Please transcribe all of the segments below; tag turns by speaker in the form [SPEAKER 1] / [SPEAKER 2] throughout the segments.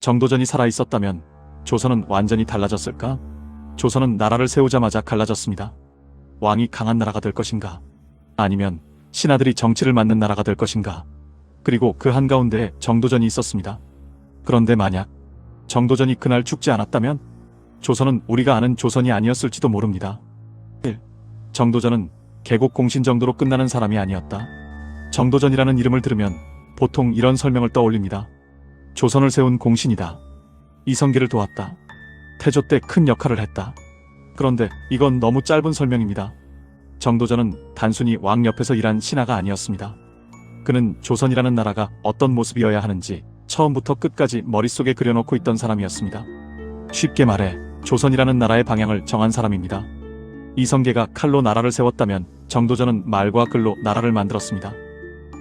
[SPEAKER 1] 정도전이 살아있었다면 조선은 완전히 달라졌을까? 조선은 나라를 세우자마자 갈라졌습니다. 왕이 강한 나라가 될 것인가? 아니면 신하들이 정치를 맡는 나라가 될 것인가? 그리고 그 한가운데에 정도전이 있었습니다. 그런데 만약 정도전이 그날 죽지 않았다면 조선은 우리가 아는 조선이 아니었을지도 모릅니다. 1. 정도전은 개국 공신 정도로 끝나는 사람이 아니었다. 정도전이라는 이름을 들으면 보통 이런 설명을 떠올립니다. 조선을 세운 공신이다. 이성계를 도왔다. 태조 때 큰 역할을 했다. 그런데 이건 너무 짧은 설명입니다. 정도전은 단순히 왕 옆에서 일한 신하가 아니었습니다. 그는 조선이라는 나라가 어떤 모습이어야 하는지 처음부터 끝까지 머릿속에 그려놓고 있던 사람이었습니다. 쉽게 말해 조선이라는 나라의 방향을 정한 사람입니다. 이성계가 칼로 나라를 세웠다면 정도전은 말과 글로 나라를 만들었습니다.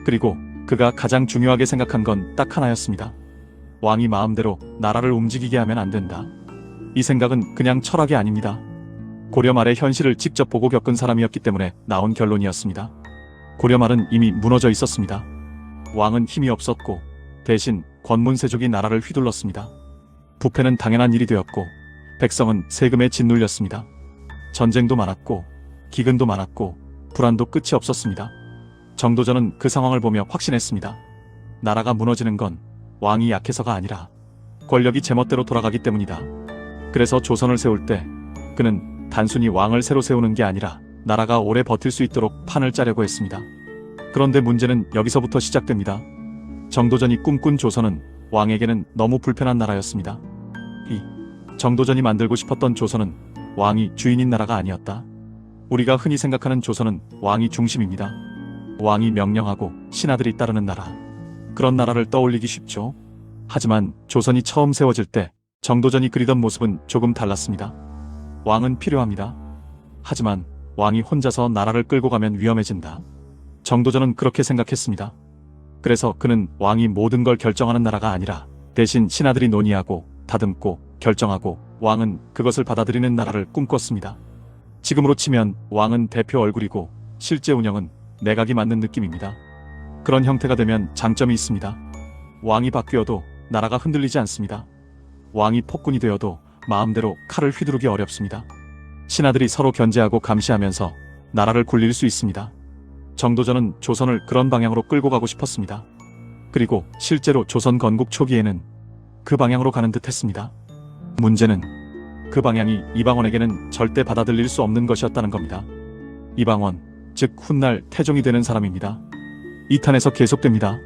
[SPEAKER 1] 그리고 그가 가장 중요하게 생각한 건 딱 하나였습니다. 왕이 마음대로 나라를 움직이게 하면 안 된다. 이 생각은 그냥 철학이 아닙니다. 고려 말의 현실을 직접 보고 겪은 사람이었기 때문에 나온 결론이었습니다. 고려 말은 이미 무너져 있었습니다. 왕은 힘이 없었고 대신 권문세족이 나라를 휘둘렀습니다. 부패는 당연한 일이 되었고 백성은 세금에 짓눌렸습니다. 전쟁도 많았고 기근도 많았고 불안도 끝이 없었습니다. 정도전은 그 상황을 보며 확신했습니다. 나라가 무너지는 건 왕이 약해서가 아니라 권력이 제멋대로 돌아가기 때문이다. 그래서 조선을 세울 때 그는 단순히 왕을 새로 세우는 게 아니라 나라가 오래 버틸 수 있도록 판을 짜려고 했습니다. 그런데 문제는 여기서부터 시작됩니다. 정도전이 꿈꾼 조선은 왕에게는 너무 불편한 나라였습니다. 정도전이 만들고 싶었던 조선은 왕이 주인인 나라가 아니었다. 우리가 흔히 생각하는 조선은 왕이 중심입니다. 왕이 명령하고 신하들이 따르는 나라. 그런 나라를 떠올리기 쉽죠. 하지만 조선이 처음 세워질 때 정도전이 그리던 모습은 조금 달랐습니다. 왕은 필요합니다. 하지만 왕이 혼자서 나라를 끌고 가면 위험해진다. 정도전은 그렇게 생각했습니다. 그래서 그는 왕이 모든 걸 결정하는 나라가 아니라 대신 신하들이 논의하고 다듬고 결정하고 왕은 그것을 받아들이는 나라를 꿈꿨습니다. 지금으로 치면 왕은 대표 얼굴이고 실제 운영은 내각이 맡는 느낌입니다. 그런 형태가 되면 장점이 있습니다. 왕이 바뀌어도 나라가 흔들리지 않습니다. 왕이 폭군이 되어도 마음대로 칼을 휘두르기 어렵습니다. 신하들이 서로 견제하고 감시하면서 나라를 굴릴 수 있습니다. 정도전은 조선을 그런 방향으로 끌고 가고 싶었습니다. 그리고 실제로 조선 건국 초기에는 그 방향으로 가는 듯 했습니다. 문제는 그 방향이 이방원에게는 절대 받아들일 수 없는 것이었다는 겁니다. 이방원, 즉 훗날 태종이 되는 사람입니다. 2탄에서 계속됩니다.